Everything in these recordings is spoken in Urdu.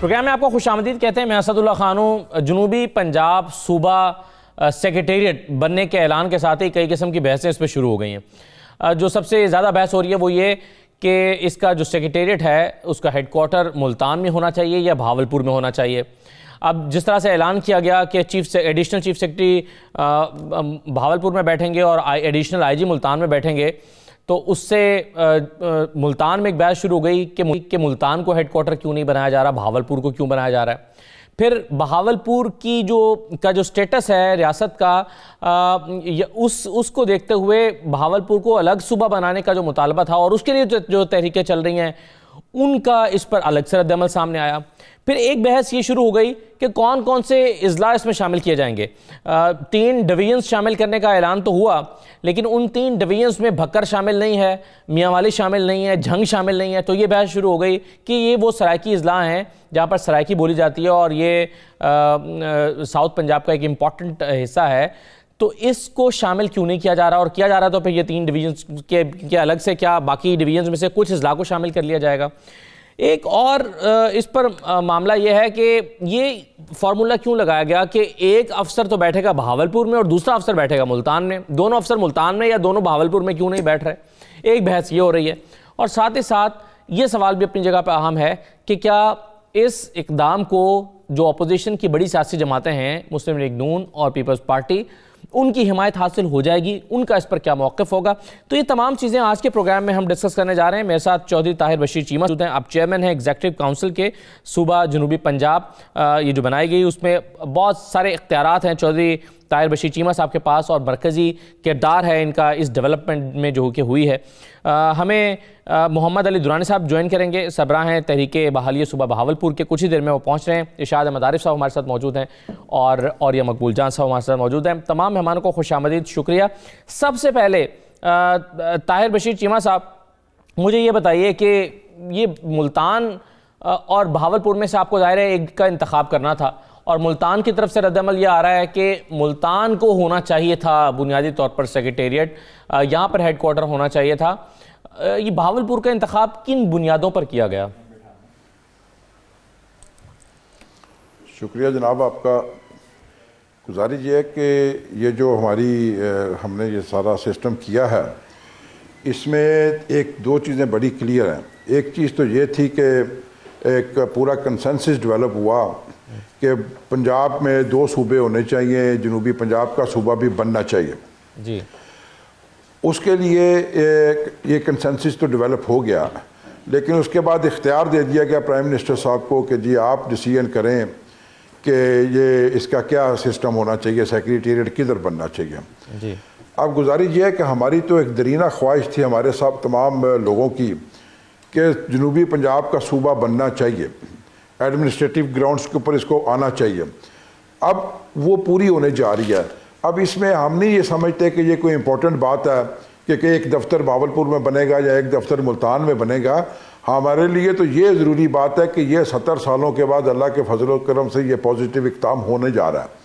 پروگرام میں آپ کو خوش آمدید کہتے ہیں. میں اسد اللہ خان ہوں. جنوبی پنجاب صوبہ سیکریٹریٹ بننے کے اعلان کے ساتھ ہی کئی قسم کی بحثیں اس پہ شروع ہو گئی ہیں. جو سب سے زیادہ بحث ہو رہی ہے وہ یہ کہ اس کا جو سیکریٹریٹ ہے اس کا ہیڈ کوارٹر ملتان میں ہونا چاہیے یا بہاولپور میں ہونا چاہیے. اب جس طرح سے اعلان کیا گیا کہ ایڈیشنل چیف سیکرٹری بہاولپور میں بیٹھیں گے اور ایڈیشنل آئی جی ملتان میں بیٹھیں گے، تو اس سے ملتان میں ایک بحث شروع ہو گئی کہ ملتان کو ہیڈ کوارٹر کیوں نہیں بنایا جا رہا، بہاولپور کو کیوں بنایا جا رہا ہے. پھر بہاولپور کی جو سٹیٹس ہے ریاست کا، اس کو دیکھتے ہوئے بہاولپور کو الگ صوبہ بنانے کا جو مطالبہ تھا اور اس کے لیے جو تحریکیں چل رہی ہیں ان کا اس پر الگ سے رد عمل سامنے آیا. پھر ایک بحث یہ شروع ہو گئی کہ کون کون سے اضلاع اس میں شامل کیے جائیں گے. 3 ڈویژنز شامل کرنے کا اعلان تو ہوا، لیکن ان 3 ڈویژنز میں بھکر شامل نہیں ہے، میاں والی شامل نہیں ہے، جھنگ شامل نہیں ہے. تو یہ بحث شروع ہو گئی کہ یہ وہ سرائکی اضلاع ہیں جہاں پر سرائکی بولی جاتی ہے اور یہ ساؤتھ پنجاب کا ایک امپورٹنٹ حصہ ہے. تو اس کو شامل کیوں نہیں کیا جا رہا، اور کیا جا رہا تو پھر یہ 3 ڈویژنز کے الگ سے کیا باقی ڈویژنز میں سے کچھ اضلاع کو شامل کر لیا جائے گا. ایک اور اس پر معاملہ یہ ہے کہ یہ فارمولا کیوں لگایا گیا کہ ایک افسر تو بیٹھے گا بہاولپور میں اور دوسرا افسر بیٹھے گا ملتان میں. دونوں افسر ملتان میں یا دونوں بہاولپور میں کیوں نہیں بیٹھ رہے؟ ایک بحث یہ ہو رہی ہے. اور ساتھ ہی ساتھ یہ سوال بھی اپنی جگہ پہ اہم ہے کہ کیا اس اقدام کو جو اپوزیشن کی بڑی سیاسی جماعتیں ہیں، مسلم لیگ نون اور پیپلز پارٹی، ان کی حمایت حاصل ہو جائے گی؟ ان کا اس پر کیا موقف ہوگا؟ تو یہ تمام چیزیں آج کے پروگرام میں ہم ڈسکس کرنے جا رہے ہیں. میرے ساتھ چودھری طاہر بشیر چیمہ موجود ہیں. آپ چیئرمین ہیں ایگزیکٹو کونسل کے صوبہ جنوبی پنجاب. یہ جو بنائی گئی اس میں بہت سارے اختیارات ہیں چودھری طاہر بشیر چیمہ صاحب کے پاس، اور مرکزی کردار ہے ان کا اس ڈیولپمنٹ میں جو کہ ہوئی ہے. ہمیں محمد علی درانی صاحب جوائن کریں گے، سربراہ ہیں تحریک بحالی صوبہ بہاولپور کے. کچھ ہی دیر میں وہ پہنچ رہے ہیں. ارشاد احمد عارف صاحب ہمارے ساتھ موجود ہیں اور یہ مقبول جان صاحب ہمارے ساتھ موجود ہیں. تمام مہمانوں کو خوش آمدید، شکریہ. سب سے پہلے طاہر بشیر چیمہ صاحب مجھے یہ بتائیے کہ یہ ملتان اور بہاولپور میں سے آپ کو ظاہر ہے ایک کا انتخاب کرنا تھا، اور ملتان کی طرف سے رد عمل یہ آ رہا ہے کہ ملتان کو ہونا چاہیے تھا بنیادی طور پر سیکریٹریٹ، یہاں پر ہیڈ کوارٹر ہونا چاہیے تھا. یہ بہاولپور کا انتخاب کن بنیادوں پر کیا گیا؟ شکریہ جناب. آپ کا گزارش یہ ہے کہ یہ جو ہم نے یہ سارا سسٹم کیا ہے، اس میں 2 چیزیں بڑی کلیئر ہیں. ایک چیز تو یہ تھی کہ ایک پورا کنسنسس ڈیولپ ہوا کہ پنجاب میں 2 صوبے ہونے چاہیے، جنوبی پنجاب کا صوبہ بھی بننا چاہیے. جی، اس کے لیے یہ کنسنسس تو ڈیولپ ہو گیا، لیکن اس کے بعد اختیار دے دیا گیا پرائم منسٹر صاحب کو کہ جی آپ ڈیسیژن کریں کہ یہ اس کا کیا سسٹم ہونا چاہیے، سیکریٹریٹ کدھر بننا چاہیے. جی، اب گزارش یہ ہے کہ ہماری تو ایک درینہ خواہش تھی ہمارے ساتھ تمام لوگوں کی کہ جنوبی پنجاب کا صوبہ بننا چاہیے، ایڈمنسٹریٹو گراؤنڈز کے اوپر اس کو آنا چاہیے. اب وہ پوری ہونے جا رہی ہے. اب اس میں ہم نہیں یہ سمجھتے کہ یہ کوئی امپورٹنٹ بات ہے کہ ایک دفتر بہاولپور میں بنے گا یا ایک دفتر ملتان میں بنے گا. ہمارے لیے تو یہ ضروری بات ہے کہ یہ 70 سالوں کے بعد اللہ کے فضل و کرم سے یہ پازیٹیو اقدام ہونے جا رہا ہے،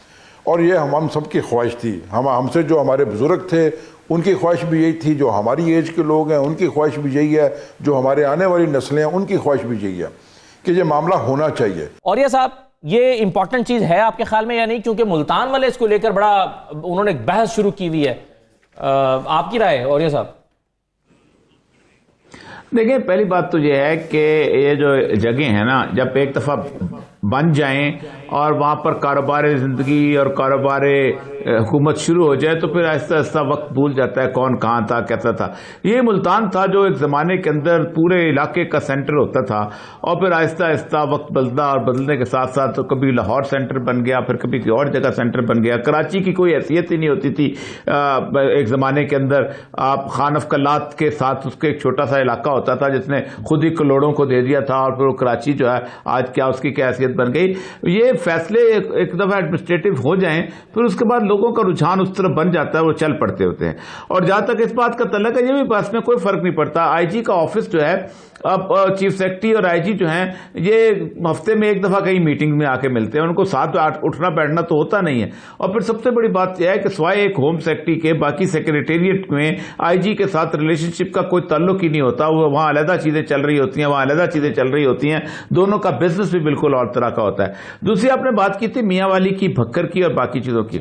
اور یہ ہم سب کی خواہش تھی. ہم سے جو ہمارے بزرگ تھے ان کی خواہش بھی یہی تھی، جو ہماری ایج کے لوگ ہیں ان کی خواہش بھی یہی ہے، جو ہمارے آنے والی نسلیں ہیں ان کی خواہش بھی یہی ہے کہ یہ معاملہ ہونا چاہیے. اور یہ صاحب یہ امپورٹنٹ چیز ہے آپ کے خیال میں یا نہیں؟ کیونکہ ملتان والے اس کو لے کر بڑا انہوں نے ایک بحث شروع کی ہوئی ہے. آپ کی رائے اور یہ صاحب؟ دیکھیں، پہلی بات تو یہ ہے کہ یہ جو جگہیں ہیں نا، جب ایک دفعہ بن جائیں اور وہاں پر کاروبار زندگی اور کاروبار حکومت شروع ہو جائے تو پھر آہستہ آہستہ وقت بھول جاتا ہے کون کہاں تھا کیسا تھا. یہ ملتان تھا جو ایک زمانے کے اندر پورے علاقے کا سینٹر ہوتا تھا، اور پھر آہستہ آہستہ وقت بدلنے کے ساتھ ساتھ تو کبھی لاہور سینٹر بن گیا، پھر کبھی کوئی اور جگہ سینٹر بن گیا. کراچی کی کوئی حیثیت ہی نہیں ہوتی تھی ایک زمانے کے اندر. آپ خان اف کلات کے ساتھ اس کے ایک چھوٹا سا علاقہ ہوتا تھا جس نے خود ہی کروڑوں کو دے دیا تھا، اور پھر وہ کراچی جو ہے آج کیا اس کی کیا حیثیت بن گئی. یہ فیصلے ایک دفعہ ایڈمنسٹریٹو ہو جائیں پھر اس کے بعد لوگوں کا رجحان اس طرف بن جاتا ہے، وہ چل پڑتے ہوتے ہیں. اور جہاں تک اس بات کا تعلق ہے، یہ بھی بات میں کوئی فرق نہیں پڑتا. آئی جی کا آفس جو ہے، اب چیف سیکرٹری اور آئی جی جو ہیں یہ ہفتے میں ایک دفعہ کئی میٹنگ میں آ کے ملتے ہیں، ان کو ساتھ اٹھنا بیٹھنا تو ہوتا نہیں ہے. اور پھر سب سے بڑی بات یہ ہے کہ سوائے ایک ہوم سیکرٹری کے باقی سیکریٹریٹ میں آئی جی کے ساتھ ریلیشن شپ کا کوئی تعلق ہی نہیں ہوتا. وہ وہاں علیحدہ چیزیں چل رہی ہوتی ہیں، وہاں علیحدہ چیزیں چل رہی ہوتی ہیں، دونوں کا بزنس بھی بالکل اور طرح کا ہوتا ہے۔ دوسری آپ نے بات کی تھی میاں والی کی، بھکر کی اور باقی چیزوں کی،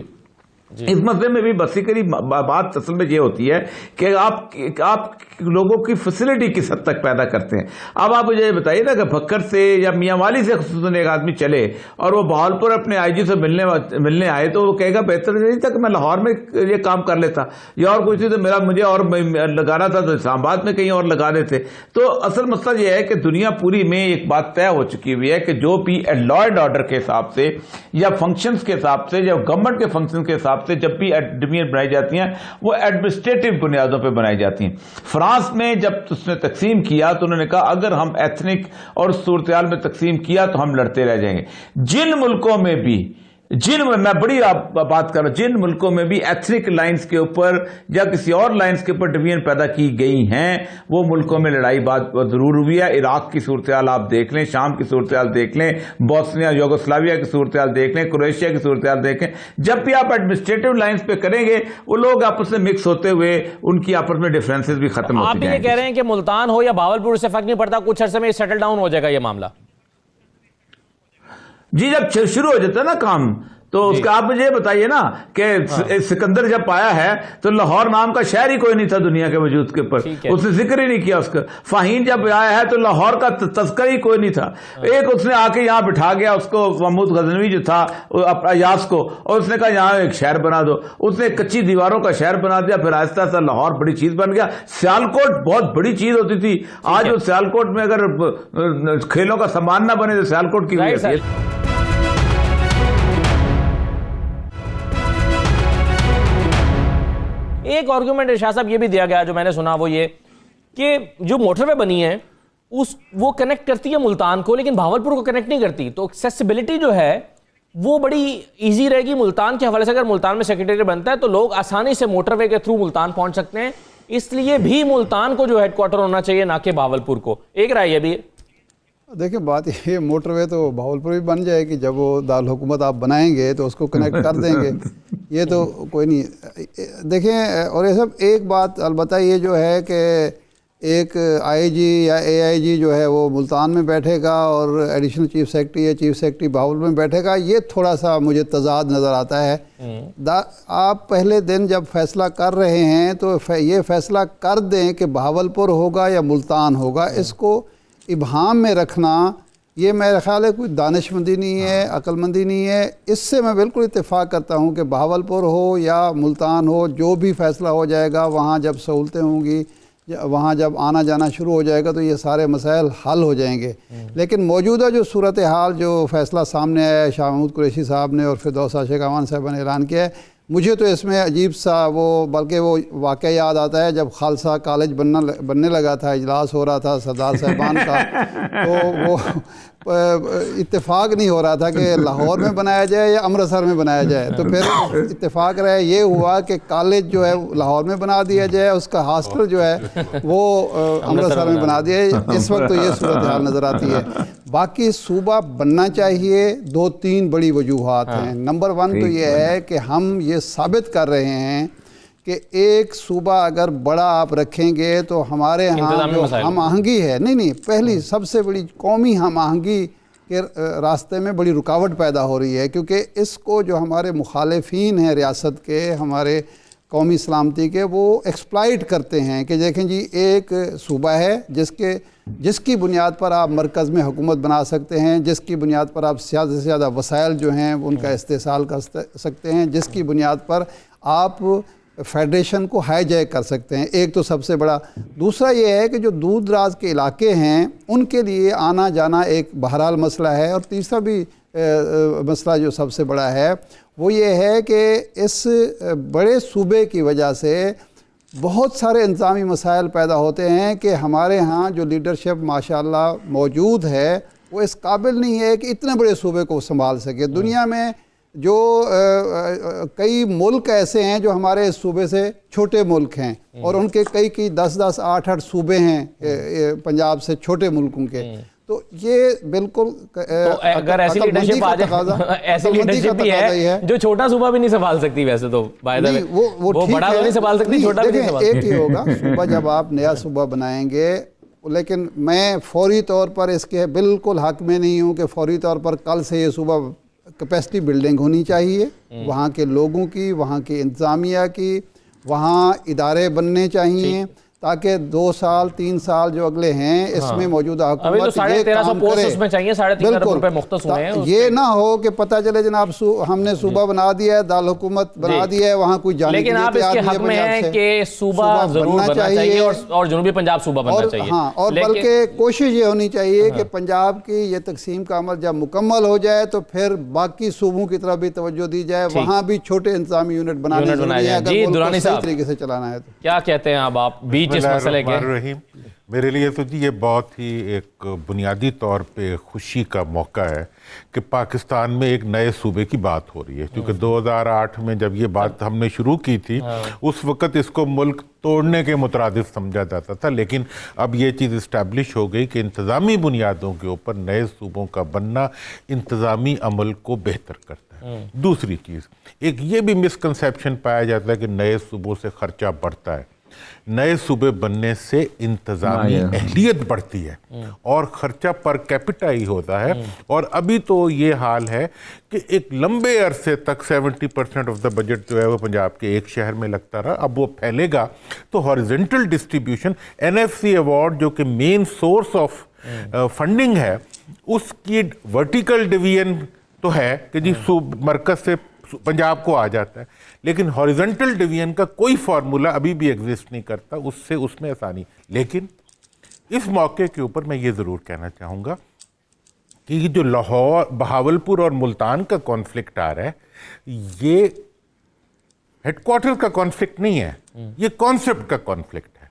اس مسئلے میں بھی بیسیکلی بات اصل میں یہ ہوتی ہے کہ آپ لوگوں کی فیسلٹی کس حد تک پیدا کرتے ہیں۔ اب آپ مجھے بتائیے نا کہ بھکر سے یا میاں والی سے خصوصاً ایک آدمی چلے اور وہ بہاولپور اپنے آئی جی سے ملنے آئے تو وہ کہے گا بہتر نہیں تھا کہ میں لاہور میں یہ کام کر لیتا، یا اور کوئی چیز تو مجھے اور لگانا تھا تو اسلام آباد میں کہیں اور لگانے تھے۔ تو اصل مسئلہ یہ ہے کہ دنیا پوری میں ایک بات طے ہو چکی ہوئی ہے کہ جو بھی لا اینڈ آرڈر کے حساب سے یا فنکشنز کے حساب سے یا گورنمنٹ کے فنکشن کے حساب سے جب بھی ڈویژن بنائی جاتی ہیں وہ ایڈمنسٹریٹو بنیادوں پہ بنائی جاتی ہیں۔ فرانس میں جب اس نے تقسیم کیا تو انہوں نے کہا اگر ہم ایتھنک اور صورتحال میں تقسیم کیا تو ہم لڑتے رہ جائیں گے۔ جن ملکوں میں بھی میں بڑی بات کر رہا ہوں، جن ملکوں میں بھی ایتھنک لائنز کے اوپر یا کسی اور لائنز کے اوپر ڈویژن پیدا کی گئی ہیں وہ ملکوں میں لڑائی بات ضرور ہوئی ہے۔ عراق کی صورتحال آپ دیکھ لیں، شام کی صورتحال دیکھ لیں، بوسنیا یوگوسلاویا کی صورتحال دیکھ لیں، کروشیا کی صورتحال دیکھ لیں۔ جب بھی آپ ایڈمنسٹریٹو لائنز پہ کریں گے وہ لوگ آپس میں مکس ہوتے ہوئے ان کی آپس میں ڈفرینسز بھی ختم ہوتے جائیں گے۔ آپ یہ کہہ رہے ہیں کہ ملتان ہو یا بہاولپور سے فرق نہیں پڑتا، کچھ عرصے میں سیٹل ڈاؤن ہو جائے گا یہ معاملہ؟ جی جب شروع ہو جاتا ہے نا کام تو اس کا آپ مجھے یہ بتائیے نا کہ سکندر جب آیا ہے تو لاہور نام کا شہر ہی کوئی نہیں تھا دنیا کے وجود کے اوپر، اس نے ذکر ہی نہیں کیا اس کا۔ فاہین جب آیا ہے تو لاہور کا تذکر ہی کوئی نہیں تھا، ایک اس نے آ کے یہاں بٹھا گیا اس کو محمود غزنوی جو تھا ایاس کو، اور اس نے کہا یہاں ایک شہر بنا دو، اس نے کچی دیواروں کا شہر بنا دیا، پھر آہستہ آہستہ لاہور بڑی چیز بن گیا۔ سیالکوٹ بہت بڑی چیز ہوتی تھی، آج وہ سیالکوٹ میں اگر کھیلوں کا سامان نہ بنے تو سیالکوٹ کی وجہ سے۔ ایک آرگومنٹ ارشاد صاحب یہ بھی دیا گیا جو میں نے سنا وہ یہ کہ جو موٹر وے بنی ہے وہ کنیکٹ کرتی ہے ملتان کو لیکن بہاولپور کو کنیکٹ نہیں کرتی، تو ایکسیسیبلٹی جو ہے وہ بڑی ایزی رہے گی ملتان کے حوالے سے۔ اگر ملتان میں سیکریٹریٹ بنتا ہے تو لوگ آسانی سے موٹر وے کے تھرو ملتان پہنچ سکتے ہیں، اس لیے بھی ملتان کو جو ہیڈ کوارٹر ہونا چاہیے نہ کہ بہاولپور کو۔ ایک رائے یہ بھی ہے۔ دیکھیں بات یہ موٹر وے تو بہاولپور بھی بن جائے گی، جب وہ دارالحکومت آپ بنائیں گے تو اس کو کنیکٹ کر دیں گے، یہ تو کوئی نہیں۔ دیکھیں اور یہ سب ایک بات البتہ یہ جو ہے کہ ایک آئی جی یا اے آئی جی جو ہے وہ ملتان میں بیٹھے گا اور ایڈیشنل چیف سیکرٹری یا چیف سیکرٹری بہاولپور میں بیٹھے گا، یہ تھوڑا سا مجھے تضاد نظر آتا ہے۔ آپ پہلے دن جب فیصلہ کر رہے ہیں تو یہ فیصلہ کر دیں کہ بہاولپور ہوگا یا ملتان ہوگا، اس کو ابہام میں رکھنا یہ میرا خیال ہے کوئی دانش مندی نہیں ہے، عقل مندی نہیں ہے۔ اس سے میں بالکل اتفاق کرتا ہوں کہ بہاولپور ہو یا ملتان ہو، جو بھی فیصلہ ہو جائے گا وہاں جب سہولتیں ہوں گی، وہاں جب آنا جانا شروع ہو جائے گا تو یہ سارے مسائل حل ہو جائیں گے۔ لیکن موجودہ جو صورتحال جو فیصلہ سامنے آیا ہے شاہ محمود قریشی صاحب نے اور فردوس عاشق اعوان صاحبہ نے اعلان کیا ہے، مجھے تو اس میں عجیب سا بلکہ وہ واقعہ یاد آتا ہے جب خالصہ کالج بننے لگا تھا، اجلاس ہو رہا تھا سردار صاحبان کا، تو وہ اتفاق نہیں ہو رہا تھا کہ لاہور میں بنایا جائے یا امرتسر میں بنایا جائے، تو پھر اتفاق رہے یہ ہوا کہ کالج جو ہے لاہور میں بنا دیا جائے، اس کا ہاسٹل جو ہے وہ امرتسر میں بنا دیا جائے۔ اس وقت تو یہ صورتحال نظر آتی ہے۔ باقی صوبہ بننا چاہیے، دو تین بڑی وجوہات ہیں۔ نمبر 1 تو یہ ہے کہ ہم یہ ثابت کر رہے ہیں کہ ایک صوبہ اگر بڑا آپ رکھیں گے تو ہمارے ہاں جو ہم آہنگی ہے، نہیں پہلی سب سے بڑی قومی ہم آہنگی کے راستے میں بڑی رکاوٹ پیدا ہو رہی ہے، کیونکہ اس کو جو ہمارے مخالفین ہیں ریاست کے، ہمارے قومی سلامتی کے، وہ ایکسپلائٹ کرتے ہیں کہ دیکھیں جی ایک صوبہ ہے جس کی بنیاد پر آپ مرکز میں حکومت بنا سکتے ہیں، جس کی بنیاد پر آپ زیادہ سے زیادہ وسائل جو ہیں ان کا استحصال کر سکتے ہیں، جس کی بنیاد پر آپ فیڈریشن کو ہائی جیک کر سکتے ہیں۔ ایک تو سب سے بڑا۔ دوسرا یہ ہے کہ جو دور دراز کے علاقے ہیں ان کے لیے آنا جانا ایک بہرحال مسئلہ ہے۔ اور تیسرا بھی مسئلہ جو سب سے بڑا ہے وہ یہ ہے کہ اس بڑے صوبے کی وجہ سے بہت سارے انتظامی مسائل پیدا ہوتے ہیں کہ ہمارے ہاں جو لیڈرشپ ماشاءاللہ موجود ہے وہ اس قابل نہیں ہے کہ اتنے بڑے صوبے کو سنبھال سکے۔ دنیا میں جو کئی ملک ایسے ہیں جو ہمارے اس صوبے سے چھوٹے ملک ہیں اور ان کے کئی 10 8 صوبے ہیں پنجاب سے چھوٹے ملکوں کے، تو یہ بالکل اگر ایسی لیڈرشپ آ جائے، ایسی لیڈرشپ بھی ہے جو چھوٹا صوبہ بھی نہیں سنبھال سکتی، ویسے تو وہ بڑا تو نہیں سنبھال سکتی، چھوٹا بھی نہیں سنبھال سکتی۔ ایک ہی ہوگا صوبہ، جب آپ نیا صوبہ بنائیں گے لیکن میں فوری طور پر اس کے بالکل حق میں نہیں ہوں کہ فوری طور پر کل سے یہ صوبہ کیپیسٹی بلڈنگ ہونی چاہیے، وہاں کے لوگوں کی، وہاں کی انتظامیہ کی، وہاں ادارے بننے چاہیے تاکہ 2 سال 3 سال جو اگلے ہیں اس میں موجودہ ابھی تو حکومت یہ 1350 کام پوسٹ کرے۔ اس میں چاہیے، 3.5 ارب روپے مختص ہوئے ہیں۔ یہ نہ ہو کہ پتہ چلے جناب ہم نے صوبہ بنا دیا ہے، دارالحکومت بنا دیا ہے، وہاں کوئی جانے لیکن آپ اس کے حق میں ہیں کہ صوبہ ضرور بننا چاہیے اور جنوبی پنجاب صوبہ بننا چاہیے۔ ہاں، اور بلکہ کوشش یہ ہونی چاہیے کہ پنجاب کی یہ تقسیم کا عمل جب مکمل ہو جائے تو پھر باقی صوبوں کی طرف بھی توجہ دی جائے، وہاں بھی چھوٹے انتظامی یونٹ بنانے ضروری ہے اگر ملک کو صحیح طریقے سے چلانا ہے تو۔ کیا کہتے ہیں اب آپ بیچ اس مسئلے کے؟ میرے لیے تو جی یہ بہت ہی ایک بنیادی طور پہ خوشی کا موقع ہے کہ پاکستان میں ایک نئے صوبے کی بات ہو رہی ہے، کیونکہ 2008 میں جب یہ بات ہم نے شروع کی تھی اس وقت اس کو ملک توڑنے کے مترادف سمجھا جاتا تھا، لیکن اب یہ چیز اسٹیبلش ہو گئی کہ انتظامی بنیادوں کے اوپر نئے صوبوں کا بننا انتظامی عمل کو بہتر کرتا ہے۔ دوسری چیز، ایک یہ بھی مسکنسیپشن پایا جاتا ہے کہ نئے صوبوں سے خرچہ بڑھتا ہے۔ نئے صوبے بننے سے انتظامی اہلیت بڑھتی ہے اور خرچہ پر کیپٹا ہی ہوتا ہے، اور ابھی تو یہ حال ہے کہ ایک لمبے عرصے تک 70% آف دا بجٹ جو ہے وہ پنجاب کے ایک شہر میں لگتا رہا، اب وہ پھیلے گا تو ہاریزنٹل ڈسٹریبیوشن، NFC ایوارڈ جو کہ مین سورس آف فنڈنگ ہے، اس کی ورٹیکل ڈویژن تو ہے کہ جی مرکز سے پنجاب کو آ جاتا ہے، لیکن ہاریزنٹل ڈویژن کا کوئی فارمولا ابھی بھی ایگزسٹ نہیں کرتا، اس میں آسانی۔ لیکن اس موقع کے اوپر میں یہ ضرور کہنا چاہوں گا کہ یہ جو لاہور، بہاولپور اور ملتان کا کانفلکٹ آ رہا ہے، یہ ہیڈ کوارٹر کا کانفلکٹ نہیں ہے، یہ کانسیپٹ کا کانفلکٹ ہے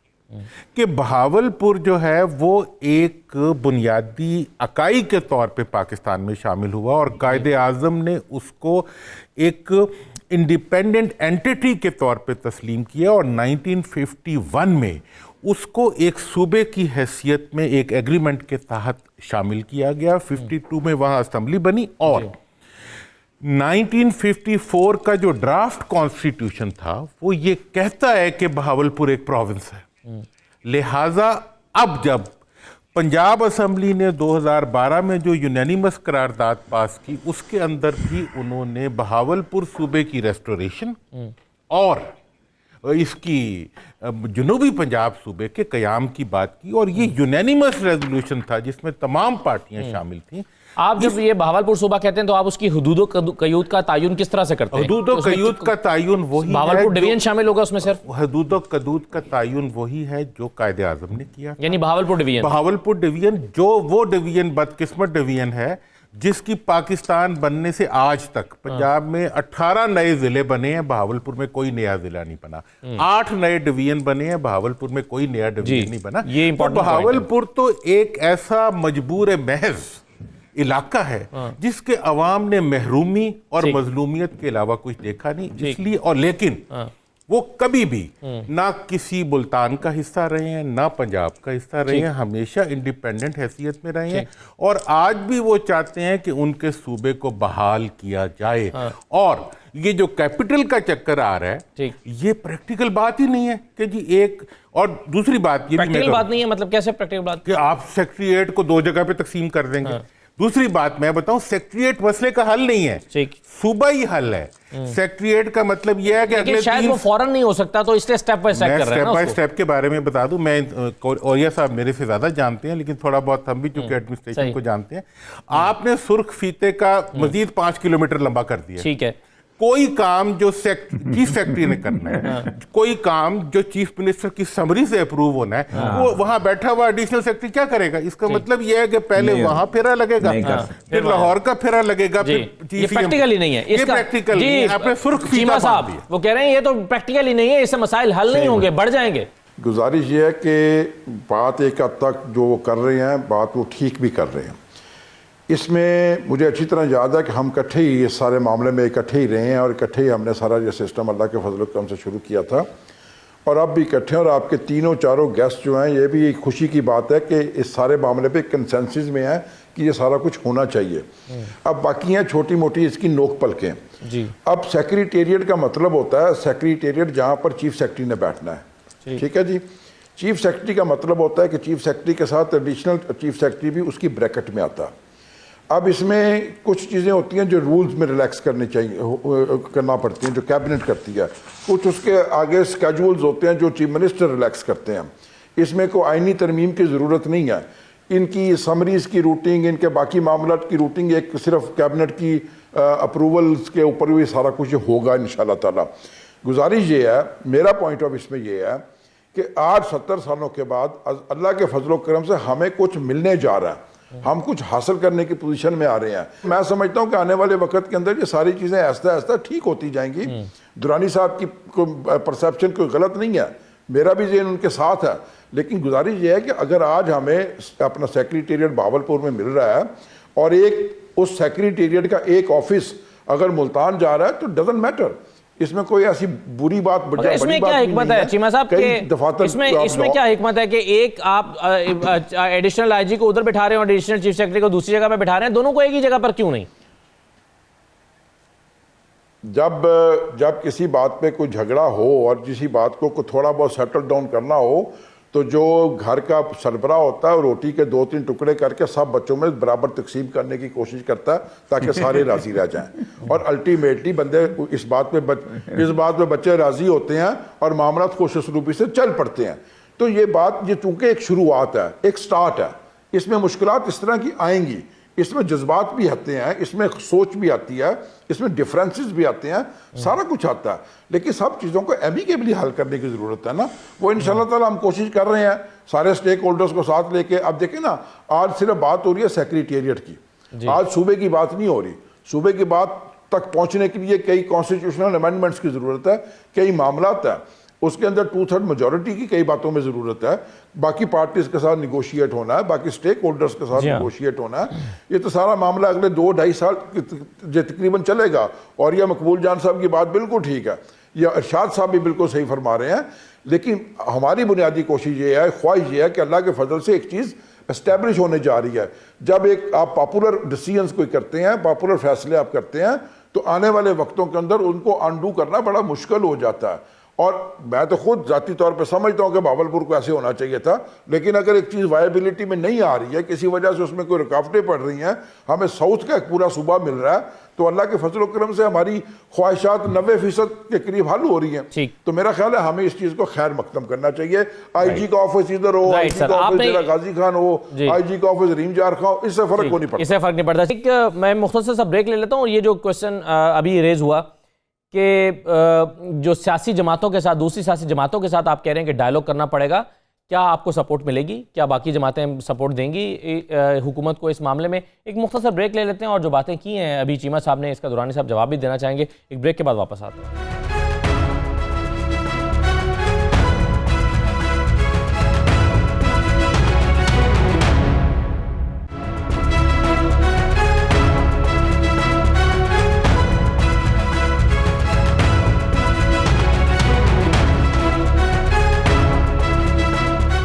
کہ بہاولپور جو ہے وہ ایک بنیادی اکائی کے طور پہ پاکستان میں شامل ہوا اور قائد اعظم نے اس کو ایک انڈیپینڈنٹ اینٹیٹی کے طور پہ تسلیم کیا، اور 1951 میں اس کو ایک صوبے کی حیثیت میں ایک ایگریمنٹ کے تحت شامل کیا گیا۔ 52 میں وہاں اسمبلی بنی، اور 1954 کا جو ڈرافٹ کانسٹیٹیوشن تھا وہ یہ کہتا ہے کہ بہاولپور ایک پروونس ہے۔ لہٰذا اب جب پنجاب اسمبلی نے 2012 میں جو یونینیمس قرارداد پاس کی، اس کے اندر بھی انہوں نے بہاولپور صوبے کی ریسٹوریشن اور اس کی جنوبی پنجاب صوبے کے قیام کی بات کی، اور یہ یونینیمس ریزولوشن تھا جس میں تمام پارٹیاں شامل تھیں۔ آپ جب یہ بہاولپور صوبہ کہتے ہیں تو آپ اس کی حدود و قیود کا تعین کس طرح سے کرتے ہیں؟ حدود و قیود کا تعین وہی ہے، بہاولپور ڈویژن شامل ہوگا اس میں صرف؟ حدود و قیود کا تعین وہی ہے جو قائد اعظم نے کیا، یعنی بہاولپور ڈویژن۔ بہاولپور ڈویژن جو وہ ڈویژن بدقسمت ڈویژن ہے جس کی پاکستان بننے سے آج تک پنجاب میں 18 نئے ضلع بنے ہیں، بہاولپور میں کوئی نیا ضلع نہیں بنا، 8 نئے ڈویژن بنے ہیں، بہاولپور میں کوئی نیا ڈویژن نہیں بنا۔ یہ امپورٹنٹ پوائنٹ ہے۔ بہاولپور تو ایک ایسا مجبور محض علاقہ ہے جس کے عوام نے محرومی اور مظلومیت کے علاوہ کچھ دیکھا نہیں، اس لیے، اور لیکن وہ کبھی بھی نہ کسی ملتان کا حصہ رہے ہیں، نہ پنجاب کا حصہ رہے ہیں، ہمیشہ انڈیپینڈنٹ حیثیت میں رہے ہیں، اور آج بھی وہ چاہتے ہیں کہ ان کے صوبے کو بحال کیا جائے۔ اور یہ جو کیپٹل کا چکر آ رہا ہے، یہ پریکٹیکل بات ہی نہیں ہے کہ جی ایک، اور دوسری بات یہ پریکٹیکل بات نہیں ہے، مطلب کیسے پریکٹیکل بات؟ کہ آپ سیکریٹریٹ کو 2 جگہ پہ تقسیم کر دیں گے۔ دوسری بات میں بتاؤں، سیکریٹریٹ مسئلے کا حل نہیں ہے، صوبہ ہی حل ہے۔ سیکریٹریٹ کا مطلب یہ ہے کہ اگلے شاید وہ فوراً نہیں ہو سکتا، تو اس لیے سٹیپ بائی سٹیپ کر رہے ہیں۔ سٹیپ بائی سٹیپ کے بارے میں بتا دوں، میں اوریا صاحب میرے سے زیادہ جانتے ہیں، لیکن تھوڑا بہت ہم بھی چونکہ ایڈمنسٹریشن کو جانتے ہیں۔ آپ نے سرخ فیتے کا مزید 5 کلومیٹر لمبا کر دیا، ٹھیک ہے۔ کوئی کام جو چیف سیکرٹری نے کرنا ہے، کوئی کام جو چیف منسٹر کی سمری سے اپروو ہونا ہے، وہ وہاں بیٹھا ہوا ایڈیشنل سیکرٹری کیا کرے گا؟ اس کا مطلب یہ ہے کہ پہلے وہاں پھیرا لگے گا، پھر لاہور کا پھیرا لگے گا، پھر یہ پریکٹیکل ہی نہیں ہے، یہ پریکٹیکل نہیں ہے۔ آپ نے سرخ فیتا صاحب وہ کہہ رہے ہیں یہ تو پریکٹیکل ہی نہیں ہے، اس سے مسائل حل نہیں ہوں گے، بڑھ جائیں گے۔ گزارش یہ ہے کہ بات ایک حد تک جو وہ کر رہے ہیں، بات وہ ٹھیک بھی کر رہے ہیں۔ اس میں مجھے اچھی طرح یاد ہے کہ ہم اکٹھے ہی اس سارے معاملے میں اکٹھے ہی رہے ہیں، اور اکٹھے ہی ہم نے سارا یہ سسٹم اللہ کے فضل و کرم سے شروع کیا تھا، اور اب بھی اکٹھے ہیں۔ اور آپ کے تینوں چاروں گیسٹ جو ہیں، یہ بھی ایک خوشی کی بات ہے کہ اس سارے معاملے پہ کنسنسس میں ہے کہ یہ سارا کچھ ہونا چاہیے۔ اب باقی ہیں چھوٹی موٹی اس کی نوک پلکیں۔ اب سیکریٹریٹ کا مطلب ہوتا ہے سیکریٹریٹ جہاں پر چیف سیکرٹری نے بیٹھنا ہے، ٹھیک ہے جی۔ چیف سیکرٹری کا مطلب ہوتا ہے کہ چیف سیکرٹری کے ساتھ ایڈیشنل چیف سیکرٹری بھی اس کی بریکٹ میں آتا ہے. اب اس میں کچھ چیزیں ہوتی ہیں جو رولز میں ریلیکس کرنا پڑتی ہیں جو کیبنٹ کرتی ہے, کچھ اس کے آگے اسکیجولز ہوتے ہیں جو چیف منسٹر ریلیکس کرتے ہیں. اس میں کوئی آئینی ترمیم کی ضرورت نہیں ہے. ان کی سمریز کی روٹنگ, ان کے باقی معاملات کی روٹنگ ایک صرف کیبنٹ کی اپروولز کے اوپر بھی سارا کچھ ہوگا انشاءاللہ تعالی. گزارش یہ ہے, میرا پوائنٹ آف اس میں یہ ہے کہ آج 70 سالوں کے بعد اللہ کے فضل و کرم سے ہمیں کچھ ملنے جا رہا ہے, ہم کچھ حاصل کرنے کی پوزیشن میں آ رہے ہیں. میں سمجھتا ہوں کہ آنے والے وقت کے اندر یہ ساری چیزیں آہستہ آہستہ ٹھیک ہوتی جائیں گی. درانی صاحب کی پرسیپشن کوئی غلط نہیں ہے, میرا بھی ذہن ان کے ساتھ ہے, لیکن گزارش یہ ہے کہ اگر آج ہمیں اپنا سیکریٹریٹ بہاولپور میں مل رہا ہے اور اس سیکریٹریٹ کا ایک آفس اگر ملتان جا رہا ہے تو ڈزنٹ میٹر, اس میں کوئی ایسی بری بات اس میں کیا حکمت ہے چیمہ صاحب کہ اس میں کیا حکمت ہے کہ ایک آپ ایڈیشنل آئی جی کو ادھر بٹھا رہے ہیں اور ایڈیشنل چیف سیکرٹری کو دوسری جگہ پہ بٹھا رہے ہیں, دونوں کو ایک ہی جگہ پر کیوں نہیں؟ جب کسی بات پہ کوئی جھگڑا ہو اور کسی بات کو تھوڑا بہت سیٹل ڈاؤن کرنا ہو تو جو گھر کا سربراہ ہوتا ہے روٹی کے 2-3 ٹکڑے کر کے سب بچوں میں برابر تقسیم کرنے کی کوشش کرتا ہے تاکہ سارے راضی رہ جائیں, اور الٹیمیٹلی بندے اس بات پہ بچے راضی ہوتے ہیں اور معاملات خوش اسلوبی سے چل پڑتے ہیں. تو یہ بات یہ چونکہ ایک شروعات ہے, ایک سٹارٹ ہے, اس میں مشکلات اس طرح کی آئیں گی, اس میں جذبات بھی آتے ہیں, اس میں سوچ بھی آتی ہے, اس میں ڈیفرنسز بھی آتے ہیں, سارا کچھ آتا ہے, لیکن سب چیزوں کو ایمیکیبلی حل کرنے کی ضرورت ہے نا. وہ انشاءاللہ تعالی ہم کوشش کر رہے ہیں سارے سٹیک ہولڈرز کو ساتھ لے کے. اب دیکھیں نا, آج صرف بات ہو رہی ہے سیکریٹریٹ کی, آج صوبے کی بات نہیں ہو رہی. صوبے کی بات تک پہنچنے کے لیے کئی کانسٹیٹیوشنل امینڈمنٹس کی ضرورت ہے, کئی معاملات ہیں, اس کے اندر 2/3 میجورٹی کی کئی باتوں میں ضرورت ہے, باقی پارٹیز کے ساتھ نیگوشیٹ ہونا ہے, باقی سٹیک ہولڈرز کے ساتھ نیگوشیٹ ہونا ہے. یہ تو سارا معاملہ اگلے 2-2.5 سال تقریباً چلے گا. اور یہ مقبول جان صاحب کی بات بالکل ٹھیک ہے, یا ارشاد صاحب بھی بالکل صحیح فرما رہے ہیں, لیکن ہماری بنیادی کوشش یہ ہے, خواہش یہ ہے کہ اللہ کے فضل سے ایک چیز اسٹیبلش ہونے جا رہی ہے. جب ایک آپ پاپولر ڈیسیژنز کوئی کرتے ہیں, پاپولر فیصلے آپ کرتے ہیں, تو آنے والے وقتوں کے اندر ان کو انڈو کرنا بڑا مشکل ہو جاتا ہے. اور میں تو خود ذاتی طور پہ سمجھتا ہوں کہ بہاولپور کو ایسے ہونا چاہیے تھا, لیکن اگر ایک چیز وائبلٹی میں نہیں آ رہی ہے, کسی وجہ سے اس میں کوئی رکاوٹیں پڑ رہی ہیں, ہمیں ساؤتھ کا ایک پورا صوبہ مل رہا ہے, تو اللہ کے فضل و کرم سے ہماری خواہشات 90% کے قریب حل ہو رہی ہیں. تو میرا خیال ہے ہمیں اس چیز کو خیر مقدم کرنا چاہیے. آئی جی کا آفس ادھر ہو, آئی جی کا آفس ضلع غازی خان ہو, آئی جی کا آفس ریم جار خان ہو, اس سے فرق کو نہیں پڑتا. اس سے فرق نہیں پڑتا. میں مختصر سا بریک لے لیتا ہوں. یہ جو کوشچن ابھی ریز ہوا کہ جو سیاسی جماعتوں کے ساتھ, دوسری سیاسی جماعتوں کے ساتھ آپ کہہ رہے ہیں کہ ڈائیلاگ کرنا پڑے گا, کیا آپ کو سپورٹ ملے گی؟ کیا باقی جماعتیں سپورٹ دیں گی حکومت کو اس معاملے میں؟ ایک مختصر بریک لے لیتے ہیں, اور جو باتیں کی ہیں ابھی چیمہ صاحب نے, اس کا درانی صاحب جواب بھی دینا چاہیں گے. ایک بریک کے بعد واپس آتے ہیں.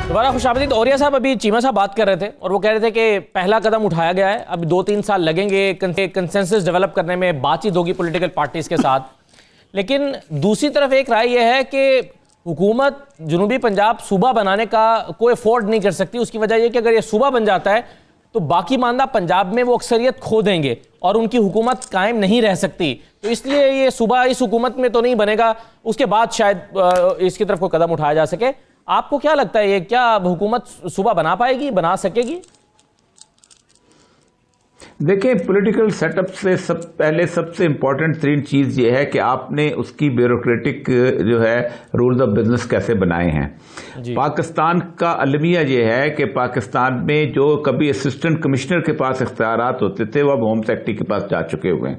دوبارہ خوش آمدید. اوریہ صاحب, ابھی چیمہ صاحب بات کر رہے تھے اور وہ کہہ رہے تھے کہ پہلا قدم اٹھایا گیا ہے, اب 2-3 سال لگیں گے کنسنسس ڈیولپ کرنے میں, بات چیت ہوگی پولیٹیکل پارٹیز کے ساتھ. لیکن دوسری طرف ایک رائے یہ ہے کہ حکومت جنوبی پنجاب صوبہ بنانے کا کوئی افورڈ نہیں کر سکتی. اس کی وجہ یہ کہ اگر یہ صوبہ بن جاتا ہے تو باقی ماندہ پنجاب میں وہ اکثریت کھو دیں گے اور ان کی حکومت قائم نہیں رہ سکتی. تو اس لیے یہ صوبہ اس حکومت میں تو نہیں بنے گا, اس کے بعد شاید اس کی طرف کوئی قدم اٹھایا جا سکے. آپ کو کیا لگتا ہے, یہ کیا حکومت صوبہ بنا پائے گی, بنا سکے گی؟ دیکھیں, پولیٹیکل سیٹ اپ سے سب سے امپورٹنٹ ترین چیز یہ ہے کہ آپ نے اس کی بیوروکریٹک جو ہے رولز آف بزنس کیسے بنائے ہیں. پاکستان کا المیہ یہ ہے کہ پاکستان میں جو کبھی اسسٹنٹ کمشنر کے پاس اختیارات ہوتے تھے وہ اب ہوم سیکرٹری کے پاس جا چکے ہوئے ہیں.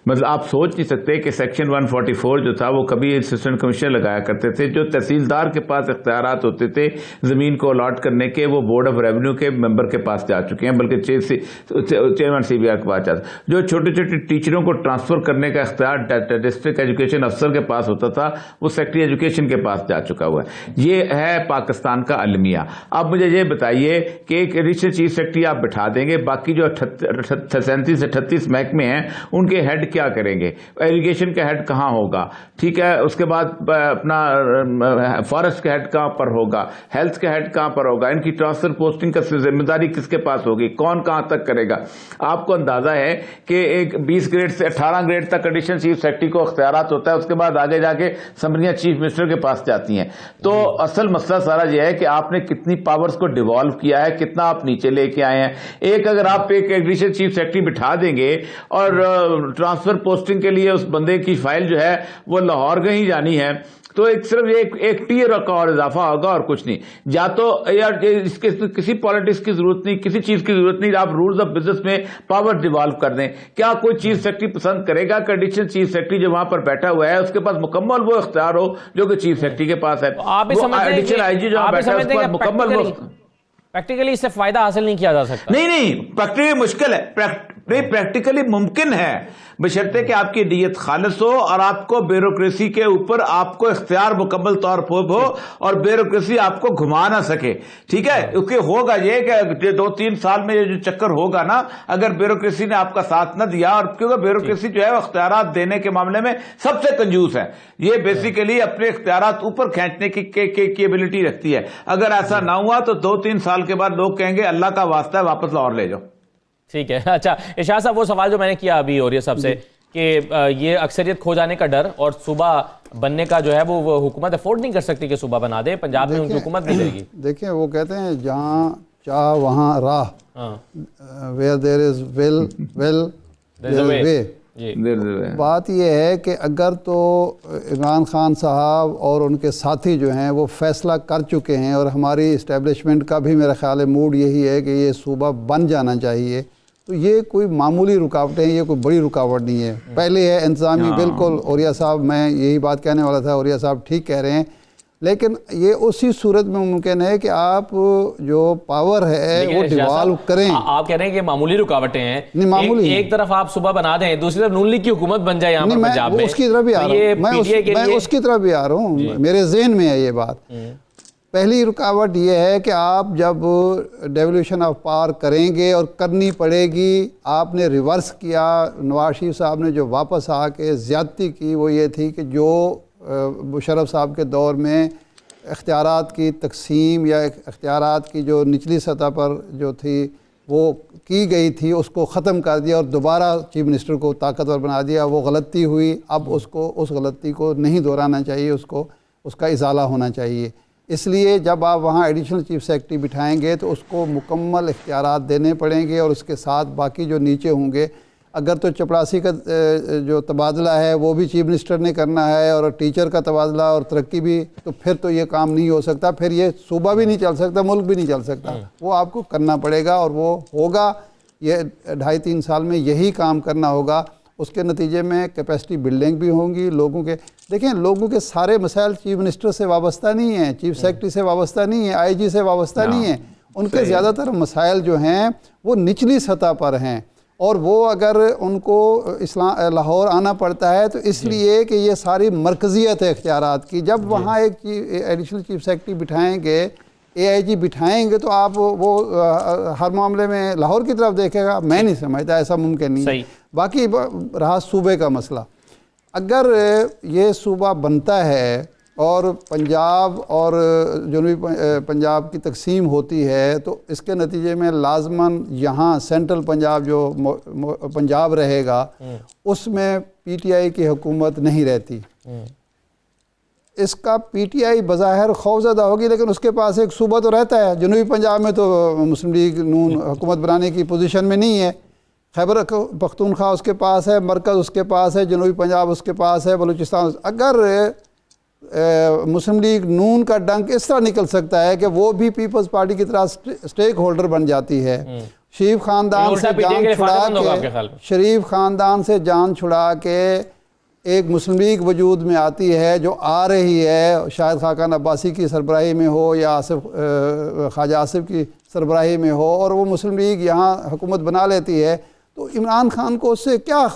مطلب آپ سوچ نہیں سکتے کہ سیکشن 144 جو تھا وہ کبھی اسسٹنٹ کمشنر لگایا کرتے تھے. جو تحصیلدار کے پاس اختیارات ہوتے تھے زمین کو الاٹ کرنے کے, وہ بورڈ آف ریونیو کے ممبر کے پاس جا چکے ہیں, بلکہ چیئرمین سی بی آر کے پاس جاتا. جو چھوٹے چھوٹے ٹیچروں کو ٹرانسفر کرنے کا اختیار ڈسٹرکٹ ایجوکیشن افسر کے پاس ہوتا تھا, وہ سیکرٹری ایجوکیشن کے پاس جا چکا ہوا ہے. یہ ہے پاکستان کا المیہ. اب مجھے یہ بتائیے کہ ایک ایڈیشنل چیف سیکرٹری آپ بٹھا دیں گے, باقی جو 37 سے 38 محکمے ہیں ان کے ہیڈ ہیڈ کیا کریں گے, ایریگیشن کا ہیڈ کہاں ہوگا, ٹھیک ہے, اس کے بعد اپنا فارسٹ کا ہیڈ کہاں پر ہوگا, ہیلتھ کا ہیڈ کہاں پر ہوگا, ان کی ٹرانسفر پوسٹنگ کا ذمہ داری کس کے پاس ہوگی, کون کہاں تک کرے گا. آپ کو اندازہ ہے کہ ایک 20 گریڈ سے 18 گریڈ تک ایڈیشنل چیف سیکرٹری کو اختیارات ہوتا ہے, اس کے بعد آگے جا کے سمریاں چیف منسٹر کے پاس جاتی ہیں. تو اصل مسئلہ سارا یہ ہے کہ آپ نے کتنی پاورز کو ڈیوالو کیا ہے, کتنا آپ نیچے لے کے آئے ہیں. ایک اگر آپ ایک ایڈیشنل چیف سیکرٹری بٹھا دیں گے اور ٹرانسفر پوسٹنگ کے لیے اس بندے کی فائل جو ہے وہ لاہور کہیں جانی ہے, تو ایک صرف ایک ٹیر کا اور اضافہ ہوگا اور کچھ نہیں. یا تو یار اس کے کسی پالیٹکس کی ضرورت نہیں, کسی چیز کی ضرورت نہیں, آپ رولز آف بزنس میں پاور ڈیوالو کر دیں. کیا کوئی چیف سیکرٹری پسند کرے گا کہ ایڈیشنل چیف سیکرٹری جو وہاں پر بیٹھا ہوا ہے اس کے پاس مکمل وہ اختیار ہو جو کہ چیف سیکرٹری کے پاس ہے؟ ایڈیشنل آئی جی جو بیٹھا ہے اس کے پاس مکمل پریکٹیکلی اس سے فائدہ حاصل نہیں کیا جا سکتا. نہیں پریکٹیکلی مشکل ہے, نہیں پریکٹیکلی ممکن ہے, بشرطے کہ آپ کی نیت خالص ہو اور آپ کو بیوروکریسی کے اوپر آپ کو اختیار مکمل طور پر ہو اور بیوروکریسی آپ کو گھما نہ سکے. ٹھیک ہے, کیونکہ ہوگا یہ کہ 2-3 سال میں یہ جو چکر ہوگا نا, اگر بیوروکریسی نے آپ کا ساتھ نہ دیا, اور کیونکہ بیوروکریسی جو ہے وہ اختیارات دینے کے معاملے میں سب سے کنجوس ہے, یہ بیسیکلی اپنے اختیارات اوپر کھینچنے کی ایبلٹی رکھتی ہے. اگر ایسا نہ ہوا تو 2-3 سال کے بعد لوگ کہیں گے اللہ کا واسطہ ہے واپس لاہور لے جاؤ. ٹھیک ہے. اچھا ارشاد صاحب, وہ سوال جو میں نے کیا ابھی اور یہ سب سے کہ یہ اکثریت کھو جانے کا ڈر اور صوبہ بننے کا جو ہے وہ حکومت افورڈ نہیں کر سکتی کہ صوبہ بنا دے, پنجاب میں ان کی حکومت نہیں رہے گی. دیکھیں وہ کہتے ہیں جہاں چاہ وہاں راہ, where there is will there is a way. بات یہ ہے کہ اگر تو عمران خان صاحب اور ان کے ساتھی جو ہیں وہ فیصلہ کر چکے ہیں, اور ہماری اسٹیبلشمنٹ کا بھی میرا خیال ہے موڈ یہی ہے کہ یہ صوبہ بن جانا چاہیے, تو یہ کوئی معمولی رکاوٹیں ہیں, یہ کوئی بڑی رکاوٹ نہیں ہے. پہلے ہے انتظامی, بالکل اوریہ صاحب, میں یہی بات کہنے والا تھا, اوریہ صاحب ٹھیک کہہ رہے ہیں, لیکن یہ اسی صورت میں ممکن ہے کہ آپ جو پاور ہے وہ ڈیوالو کریں. آپ کہہ رہے ہیں کہ معمولی رکاوٹیں ہیں, نہیں معمولی ایک طرف آپ صوبہ بنا دیں, دوسری طرف نون لیگ کی حکومت بن جائے یہاں پر پنجاب میں. اس کی طرف بھی آ رہا ہوں, میں اس کی طرف بھی آ رہا ہوں, میرے ذہن میں ہے یہ بات. پہلی رکاوٹ یہ ہے کہ آپ جب ڈیولیوشن آف پاور کریں گے, اور کرنی پڑے گی, آپ نے ریورس کیا. نواز شریف صاحب نے جو واپس آ کے زیادتی کی وہ یہ تھی کہ جو مشرف صاحب کے دور میں اختیارات کی تقسیم یا اختیارات کی جو نچلی سطح پر جو تھی وہ کی گئی تھی, اس کو ختم کر دیا اور دوبارہ چیف منسٹر کو طاقتور بنا دیا. وہ غلطی ہوئی, اب اس غلطی کو نہیں دہرانا چاہیے, اس کا ازالہ ہونا چاہیے. اس لیے جب آپ وہاں ایڈیشنل چیف سیکرٹری بٹھائیں گے تو اس کو مکمل اختیارات دینے پڑیں گے, اور اس کے ساتھ باقی جو نیچے ہوں گے, اگر تو چپڑاسی کا جو تبادلہ ہے وہ بھی چیف منسٹر نے کرنا ہے, اور ٹیچر کا تبادلہ اور ترقی بھی, تو پھر تو یہ کام نہیں ہو سکتا, پھر یہ صوبہ بھی نہیں چل سکتا, ملک بھی نہیں چل سکتا. وہ آپ کو کرنا پڑے گا, اور وہ ہوگا, یہ 2.5-3 سال میں یہی کام کرنا ہوگا. اس کے نتیجے میں کیپیسٹی بلڈنگ بھی ہوں گی لوگوں کے. دیکھیں لوگوں کے سارے مسائل چیف منسٹر سے وابستہ نہیں ہیں, چیف سیکرٹری سے وابستہ نہیں ہیں, آئی جی سے وابستہ نہیں ہیں. ان کے زیادہ تر مسائل جو ہیں وہ نچلی سطح پر ہیں, اور وہ اگر ان کو لاہور آنا پڑتا ہے تو اس لیے کہ یہ ساری مرکزیت ہے اختیارات کی. جب وہاں ایک ایڈیشنل چیف سیکرٹری بٹھائیں گے, اے آئی جی بٹھائیں گے, تو آپ وہ ہر معاملے میں لاہور کی طرف دیکھے گا. میں نہیں سمجھتا ایسا ممکن نہیں. باقی رہا صوبے کا مسئلہ, اگر یہ صوبہ بنتا ہے اور پنجاب اور جنوبی پنجاب کی تقسیم ہوتی ہے, تو اس کے نتیجے میں لازماً یہاں سینٹرل پنجاب جو پنجاب رہے گا اس میں پی ٹی آئی کی حکومت نہیں رہتی. اس کا پی ٹی آئی بظاہر خوفزدہ ہوگی, لیکن اس کے پاس ایک صوبہ تو رہتا ہے. جنوبی پنجاب میں تو مسلم لیگ نون حکومت بنانے کی پوزیشن میں نہیں ہے. خیبر پختونخوا اس کے پاس ہے, مرکز اس کے پاس ہے, جنوبی پنجاب اس کے پاس ہے, بلوچستان. اگر مسلم لیگ نون کا ڈنک اس طرح نکل سکتا ہے کہ وہ بھی پیپلز پارٹی کی طرح سٹیک ہولڈر بن جاتی ہے, شریف خاندان سے جان چھڑا کے ایک مسلم لیگ وجود میں آتی ہے جو آ رہی ہے, شاید خاقان عباسی کی سربراہی میں ہو یا خواجہ آصف کی سربراہی میں ہو, اور وہ مسلم لیگ یہاں حکومت بنا لیتی ہے, تو عمران خان کو اس سے کیا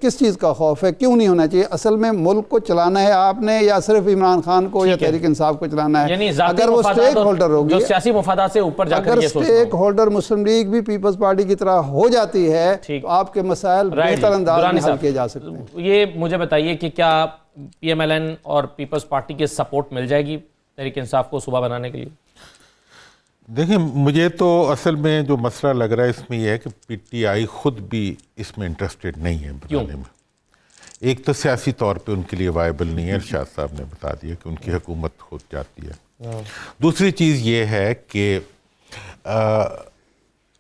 کس چیز کا خوف ہے؟ کیوں نہیں ہونا چاہیے؟ اصل میں ملک کو چلانا ہے آپ نے یا صرف عمران خان کو یا تحریک انصاف کو چلانا ہے؟ یعنی اگر وہ اسٹیک ہولڈر ہوگی، جو سیاسی مفادات سے اوپر جا کر اگر یہ سوچنا اسٹیک ہولڈر مسلم لیگ بھی پیپلز پارٹی کی طرح ہو جاتی ہے تو آپ کے مسائل بہتر انداز میں حل کیے جا سکتے ہیں۔ یہ مجھے بتائیے کہ کیا پی ایم ایل این اور پیپلز پارٹی کے سپورٹ مل جائے گی تحریک انصاف کو صوبہ بنانے کے لیے؟ دیکھیں مجھے تو اصل میں جو مسئلہ لگ رہا ہے اس میں یہ ہے کہ پی ٹی آئی خود بھی اس میں انٹرسٹڈ نہیں ہے بنانے میں۔ ایک تو سیاسی طور پہ ان کے لیے وائبل نہیں ہے، ارشاد صاحب نے بتا دیا کہ ان کی حکومت خود جاتی ہے۔ دوسری چیز یہ ہے کہ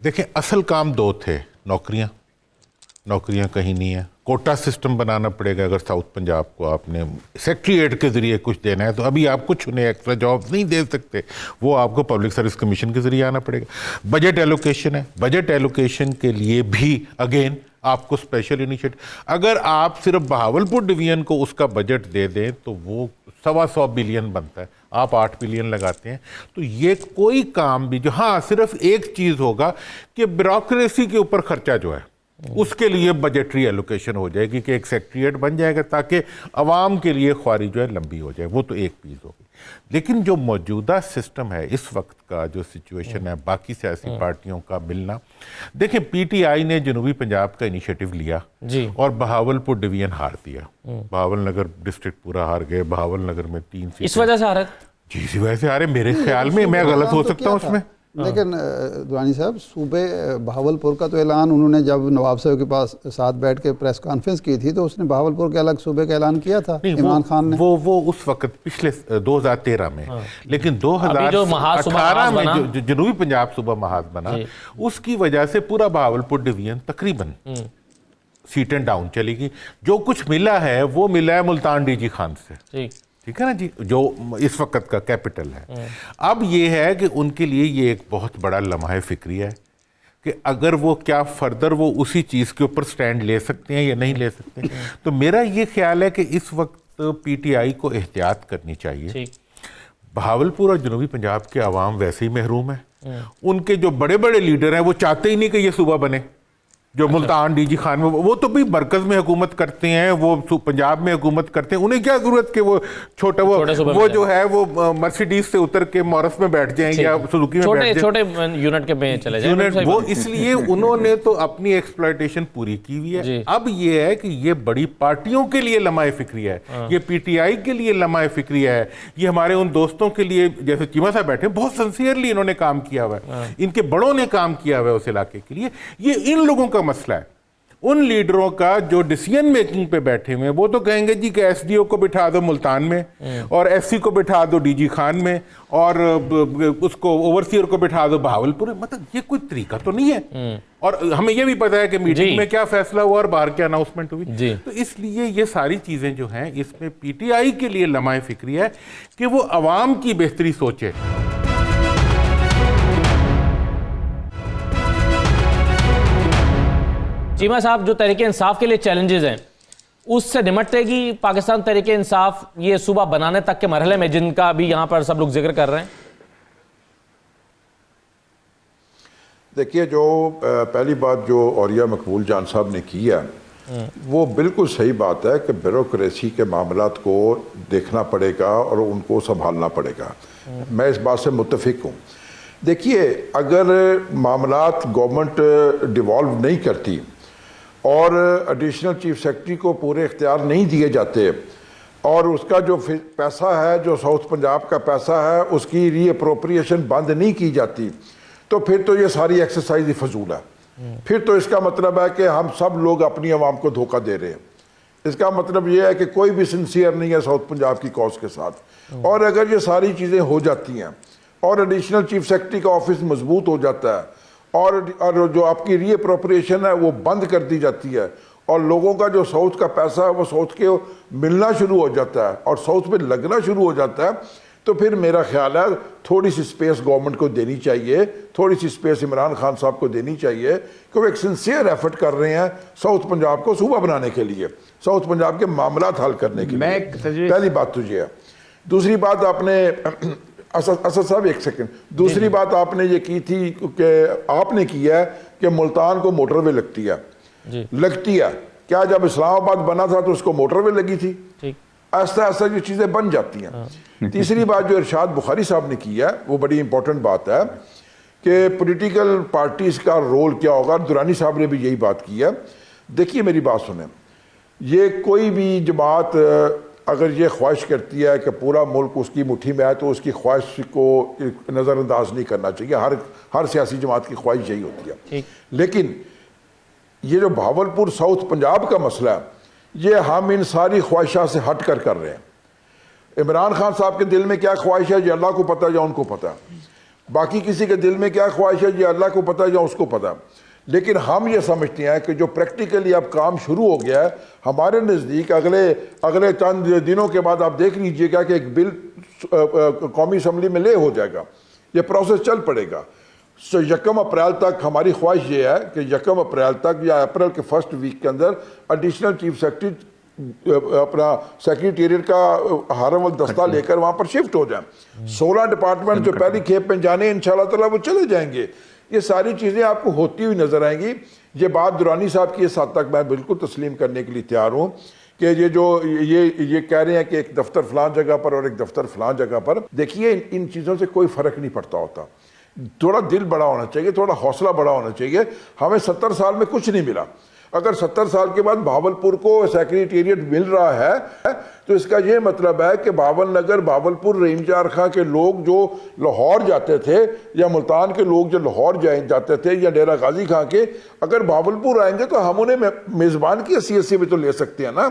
دیکھیں اصل کام دو تھے، نوکریاں کہیں نہیں ہیں، کوٹا سسٹم بنانا پڑے گا۔ اگر ساؤتھ پنجاب کو آپ نے سیکریٹریٹ کے ذریعے کچھ دینا ہے تو ابھی آپ کچھ انہیں ایکسٹرا جابز نہیں دے سکتے، وہ آپ کو پبلک سروس کمیشن کے ذریعے آنا پڑے گا۔ بجٹ ایلوکیشن ہے، بجٹ ایلوکیشن کے لیے بھی اگین آپ کو اسپیشل انیشیٹو، اگر آپ صرف بہاولپور ڈویژن کو اس کا بجٹ دے دیں تو وہ 125 بلین بنتا ہے، آپ 8 بلین لگاتے ہیں، تو یہ کوئی کام بھی جو ہاں صرف ایک چیز ہوگا کہ بیوروکریسی کے اوپر خرچہ جو ہے اس کے لیے بجٹری ایلوکیشن ہو جائے گی کہ ایک سیکریٹریٹ بن جائے گا تاکہ عوام کے لیے خواری جو ہے لمبی ہو جائے، وہ تو ایک چیز ہوگی۔ لیکن جو موجودہ سسٹم ہے اس وقت کا جو سچویشن ہے باقی سیاسی پارٹیوں کا ملنا، دیکھیں پی ٹی آئی نے جنوبی پنجاب کا انیشیٹو لیا اور بہاولپور ڈویژن ہار دیا، بہاول نگر ڈسٹرکٹ پورا ہار گئے، بہاول نگر میں 3 سیٹیں اس وجہ سے ہارے؟ جی اسی وجہ سے ہارے، میرے خیال میں، میں غلط ہو سکتا ہوں اس میں۔ لیکن دوانی صاحب صوبے بہاولپور کا تو اعلان انہوں نے جب نواب صاحب کے پاس ساتھ بیٹھ کے پریس کانفرنس کی تھی تو اس نے بہاولپور کے الگ صوبے کا اعلان کیا تھا عمران خان نے، وہ اس وقت پچھلے 2013 میں، لیکن 2018 میں جو جنوبی پنجاب صوبہ محاذ بنا اس کی وجہ سے پورا بہاولپور ڈویژن تقریباً سیٹیں ڈاؤن چلی گئی۔ جو کچھ ملا ہے وہ ملا ہے ملتان ڈی جی خان سے، ٹھیک ہے نا جی، جو اس وقت کا کیپٹل ہے۔ اب یہ ہے کہ ان کے لیے یہ ایک بہت بڑا لمحہ فکری ہے کہ اگر وہ کیا فردر وہ اسی چیز کے اوپر سٹینڈ لے سکتے ہیں یا نہیں لے سکتے۔ تو میرا یہ خیال ہے کہ اس وقت پی ٹی آئی کو احتیاط کرنی چاہیے۔ بہاولپور اور جنوبی پنجاب کے عوام ویسے ہی محروم ہیں، ان کے جو بڑے بڑے لیڈر ہیں وہ چاہتے ہی نہیں کہ یہ صوبہ بنے، جو ملتان ڈی جی خان میں، وہ تو بھی مرکز میں حکومت کرتے ہیں، وہ پنجاب میں حکومت کرتے ہیں، انہیں کیا ضرورت کہ وہ چھوٹا وہ جو ہے وہ مرسیڈیز سے اتر کے مورس میں بیٹھ جائیں یا سزوکی میں بیٹھ جائیں، چھوٹے یونٹ کے میں چلے جائیں۔ وہ اس لیے انہوں نے تو اپنی ایکسپلائٹیشن پوری کی ہوئی ہے۔ اب یہ ہے کہ یہ بڑی پارٹیوں کے لیے لمحہ فکری ہے، یہ پی ٹی آئی کے لیے لمحہ فکری ہے، یہ ہمارے ان دوستوں کے لیے جیسے چیمہ صاحب بیٹھے بہت سنسیئرلی انہوں نے کام کیا ہوا ہے، ان کے بڑوں نے کام کیا ہوا ہے اس علاقے کے لیے۔ یہ ان لوگوں کا مسئلہ ہے، ان لیڈروں کا جو ڈیسیژن میکنگ پہ بیٹھے ہوئے ہیں وہ تو کہیں گے جی کہ ایس ڈی او کو بٹھا دو ملتان میں اور ایس سی کو بٹھا دو ڈی جی خان میں اور اس کو اوورسیئر کو بٹھا دو بہاولپور میں۔ مطلب یہ کوئی طریقہ تو نہیں ہے، اور ہمیں یہ بھی پتا ہے کہ میٹنگ میں کیا فیصلہ ہوا اور باہر کیا اناؤنسمنٹ ہوئی۔ تو اس لیے یہ ساری چیزیں جو ہیں اس میں پی ٹی آئی کے لیے لمحہ فکری ہے کہ وہ عوام کی بہتری سوچے۔ چیمہ صاحب، جو تحریک انصاف کے لیے چیلنجز ہیں اس سے نمٹے گی پاکستان تحریک انصاف یہ صوبہ بنانے تک کے مرحلے میں، جن کا بھی یہاں پر سب لوگ ذکر کر رہے ہیں؟ دیکھیے، جو پہلی بات جو اوریہ مقبول جان صاحب نے کی ہے وہ بالکل صحیح بات ہے کہ بیوروکریسی کے معاملات کو دیکھنا پڑے گا اور ان کو سنبھالنا پڑے گا، میں اس بات سے متفق ہوں۔ دیکھیے، اگر معاملات گورنمنٹ ڈیوالو نہیں کرتی اور ایڈیشنل چیف سیکرٹری کو پورے اختیار نہیں دیے جاتے اور اس کا جو پیسہ ہے، جو ساؤتھ پنجاب کا پیسہ ہے، اس کی ری اپروپریشن بند نہیں کی جاتی تو پھر تو یہ ساری ایکسرسائز ہی فضول ہے۔ پھر تو اس کا مطلب ہے کہ ہم سب لوگ اپنی عوام کو دھوکہ دے رہے ہیں۔ اس کا مطلب یہ ہے کہ کوئی بھی سنسیئر نہیں ہے ساؤتھ پنجاب کی کاز کے ساتھ۔ اور اگر یہ ساری چیزیں ہو جاتی ہیں اور ایڈیشنل چیف سیکرٹری کا آفس مضبوط ہو جاتا ہے اور جو آپ کی ری اپروپریشن ہے وہ بند کر دی جاتی ہے اور لوگوں کا جو ساؤتھ کا پیسہ ہے وہ ساؤتھ کے ملنا شروع ہو جاتا ہے اور ساؤتھ میں لگنا شروع ہو جاتا ہے، تو پھر میرا خیال ہے تھوڑی سی سپیس گورنمنٹ کو دینی چاہیے، تھوڑی سی سپیس عمران خان صاحب کو دینی چاہیے کہ وہ ایک سنسیئر ایفرٹ کر رہے ہیں ساؤتھ پنجاب کو صوبہ بنانے کے لیے، ساؤتھ پنجاب کے معاملات حل کرنے کے لیے۔ پہلی بات تو یہ ہے۔ دوسری بات آپ نے اسد صاحب ایک سیکنڈ، دوسری بات آپ نے یہ کی تھی کہ آپ نے کی ہے کہ ملتان کو موٹر وے لگتی ہے جی لگتی ہے کیا جب اسلام آباد بنا تھا تو اس کو موٹر وے لگی تھی ٹھیک ایسا ایسا یہ چیزیں بن جاتی ہیں تیسری بات جو ارشاد بخاری صاحب نے کی ہے وہ بڑی امپورٹنٹ بات ہے کہ پولیٹیکل پارٹیز کا رول کیا ہوگا. درانی صاحب نے بھی یہی بات کی ہے. دیکھیے میری بات سنیں, یہ کوئی بھی جماعت اگر یہ خواہش کرتی ہے کہ پورا ملک اس کی مٹھی میں آئے تو اس کی خواہش کو نظر انداز نہیں کرنا چاہیے. ہر سیاسی جماعت کی خواہش یہی ہوتی ہے. لیکن یہ جو بھاولپور ساؤتھ پنجاب کا مسئلہ ہے یہ ہم ان ساری خواہشات سے ہٹ کر رہے ہیں. عمران خان صاحب کے دل میں کیا خواہش ہے یہ اللہ کو پتہ ہے یا ان کو پتہ ہے, باقی کسی کے دل میں کیا خواہش ہے یہ اللہ کو پتہ ہے یا اس کو پتہ ہے. لیکن ہم یہ سمجھتے ہیں کہ جو پریکٹیکلی اب کام شروع ہو گیا ہے ہمارے نزدیک اگلے چند دنوں کے بعد آپ دیکھ لیجئے گا کہ ایک بل قومی اسمبلی میں لے ہو جائے گا, یہ پروسیس چل پڑے گا. 1 اپریل تک ہماری خواہش یہ ہے کہ 1 اپریل تک یا اپریل کے فرسٹ ویک کے اندر ایڈیشنل چیف سیکرٹری اپنا سیکریٹریٹ کا ہارم الدستہ لے کر وہاں پر شفٹ ہو جائیں. 16 ڈپارٹمنٹ جو پہلی کھیپ میں جانے انشاءاللہ تعالی وہ چلے جائیں گے. یہ ساری چیزیں آپ کو ہوتی ہوئی نظر آئیں گی. یہ بات درانی صاحب کی اس حد تک میں بالکل تسلیم کرنے کے لیے تیار ہوں کہ یہ کہہ رہے ہیں کہ ایک دفتر فلان جگہ پر اور ایک دفتر فلان جگہ پر. دیکھیے ان چیزوں سے کوئی فرق نہیں پڑتا ہوتا. تھوڑا دل بڑا ہونا چاہیے, تھوڑا حوصلہ بڑا ہونا چاہیے. ہمیں 70 سال میں کچھ نہیں ملا. اگر 70 سال کے بعد بھاولپور کو سیکریٹریٹ مل رہا ہے تو اس کا یہ مطلب ہے کہ بھاول نگر, بھاولپور, رحیم چار خاں کے لوگ جو لاہور جاتے تھے یا ملتان کے لوگ جو لاہور جاتے تھے یا ڈیرہ غازی خاں کے, اگر بھاولپور آئیں گے تو ہم انہیں میزبان کی حیثیت سے بھی تو لے سکتے ہیں نا.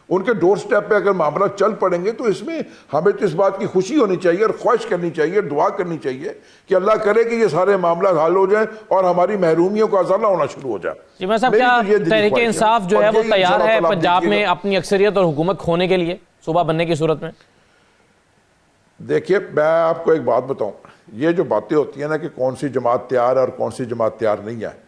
ان کے ڈور سٹیپ پہ اگر معاملہ چل پڑیں گے تو اس میں ہمیں تو اس بات کی خوشی ہونی چاہیے اور خواہش کرنی چاہیے, دعا کرنی چاہیے کہ اللہ کرے کہ یہ سارے معاملات حل ہو جائیں اور ہماری محرومیوں کا ازالہ ہونا شروع ہو جائے. جی میں صاحب, کیا تحریک انصاف جو ہے وہ تیار ہے پنجاب میں اپنی اکثریت اور حکومت کھونے کے لیے صوبہ بننے کی صورت میں؟ دیکھیے میں آپ کو ایک بات بتاؤں, یہ جو باتیں ہوتی ہیں نا کہ کون سی جماعت تیار ہے اور کون سی جماعت تیار نہیں ہے,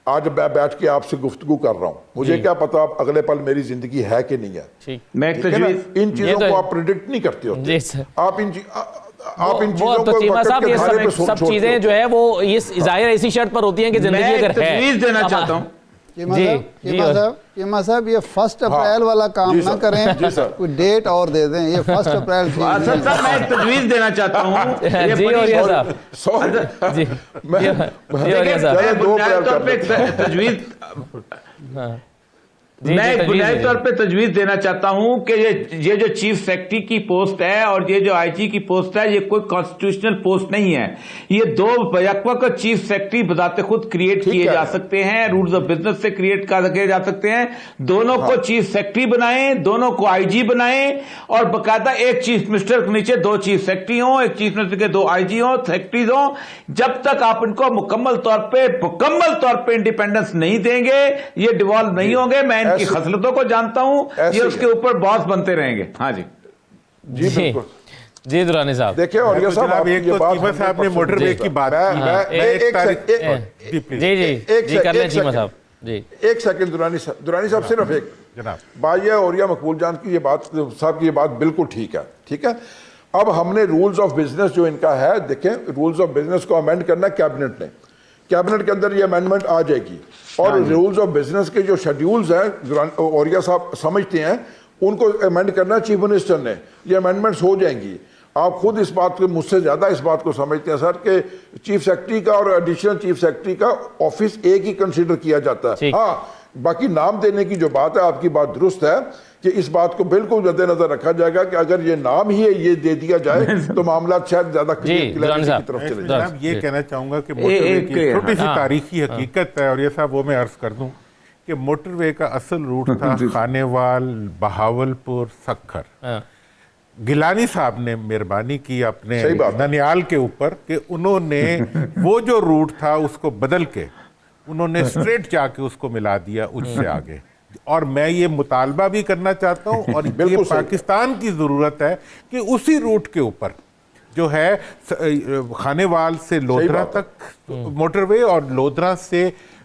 آج میں بیٹھ کے آپ سے گفتگو کر رہا ہوں, مجھے کیا پتا اگلے پل میری زندگی ہے کہ نہیں ہے. میں ایک تجویز, ان چیزوں کو آپ پریڈکٹ نہیں کرتے ہوتے. آپ ان چیزوں کو چیمہ صاحب یہ سب چیزیں جو ہے وہ یہ ظاہر ایسی شرط پر ہوتی ہیں کہ زندگی اگر ہے. میں تجویز دینا چاہتا ہوں. چیمہ صاحب یہ 1 اپریل والا کام نہ کریں, کوئی ڈیٹ اور دے دیں. یہ 1 اپریل اسد صاحب میں ایک تجویز دینا چاہتا ہوں. جی اوریہ صاحب, جی بنیادی طور پہ تجویز میں ایک بنیادی طور پہ تجویز دینا چاہتا ہوں کہ یہ جو چیف سیکرٹری کی پوسٹ ہے اور یہ جو آئی جی کی پوسٹ ہے یہ کوئی کانسٹیٹیوشنل پوسٹ نہیں ہے. یہ دو یکوک چیف سیکرٹری بذات خود کریٹ کیے جا سکتے ہیں, رولز آف بزنس سے کریٹ کیے جا سکتے ہیں. دونوں کو چیف سیکرٹری بنائیں, دونوں کو آئی جی بنائیں اور باقاعدہ ایک چیف منسٹر کے نیچے 2 چیف سیکرٹری ہوں, ایک چیف منسٹر کے 2 آئی جی ہوں, سیکرٹریز ہوں. جب تک آپ ان کو مکمل طور پہ انڈیپینڈنس نہیں دیں گے یہ ڈیوالو نہیں ہوں گے. میں ان کی خصلتوں کو جانتا ہوں, یہ اس کے اوپر باس بنتے رہیں گے. ہاں جی جی بالکل. جی درانی صاحب دیکھیں اور یہ صاحب ایک تو چیمہ صاحب نے موٹر وے کی بات جی کر لیں چیمہ صاحب. جی ایک سیکنڈ درانی صاحب صرف ایک جناب بھائی اوریہ مقبول جان کی یہ بات صاحب کی یہ بات بالکل ٹھیک ہے, ٹھیک ہے. اب ہم نے رولز آف بزنس جو ان کا ہے, دیکھیں رولز آف بزنس کو امینڈ کرنا ہے کیبنٹ نے, کیبنٹ کے اندر یہ امینڈمنٹ آ جائے گی اور رولز آف بزنس کے جو شیڈیولز ہیں اوریہ صاحب سمجھتے ہیں ان کو امینڈ کرنا چیف منسٹر نے. یہ امینڈمنٹس ہو جائیں گی. آپ خود اس بات کو مجھ سے زیادہ اس بات کو سمجھتے ہیں سر کہ چیف سیکرٹری کا اور ایڈیشنل چیف سیکرٹری کا آفس ایک ہی کنسیڈر کیا جاتا ہے. ہاں باقی نام دینے کی جو بات ہے آپ کی بات درست ہے کہ اس بات کو بالکل مد نظر رکھا جائے گا کہ اگر یہ نام ہی ہے یہ دے دیا جائے تو معاملات شاید زیادہ کلیئر کی طرف چلے جائیں. یہ کہنا چاہوں گا کہ موٹر وے کی چھوٹی سی تاریخی حقیقت ہے اور یہ صاحب وہ میں عرض کر دوں کہ موٹر وے کا اصل روٹ تھا خانیوال, بہاولپور, سکھر. گیلانی صاحب نے مہربانی کی اپنے ننیال کے اوپر کہ انہوں نے وہ جو روٹ تھا اس کو بدل کے انہوں نے اسٹریٹ جا کے اس کو ملا دیا اچ سے آگے. اور میں یہ مطالبہ بھی کرنا چاہتا ہوں اور یہ پاکستان کی ضرورت ہے کہ اسی روٹ کے اوپر جو ہے خانیوال سے لودھرا تک موٹر وے اور لودھرا سے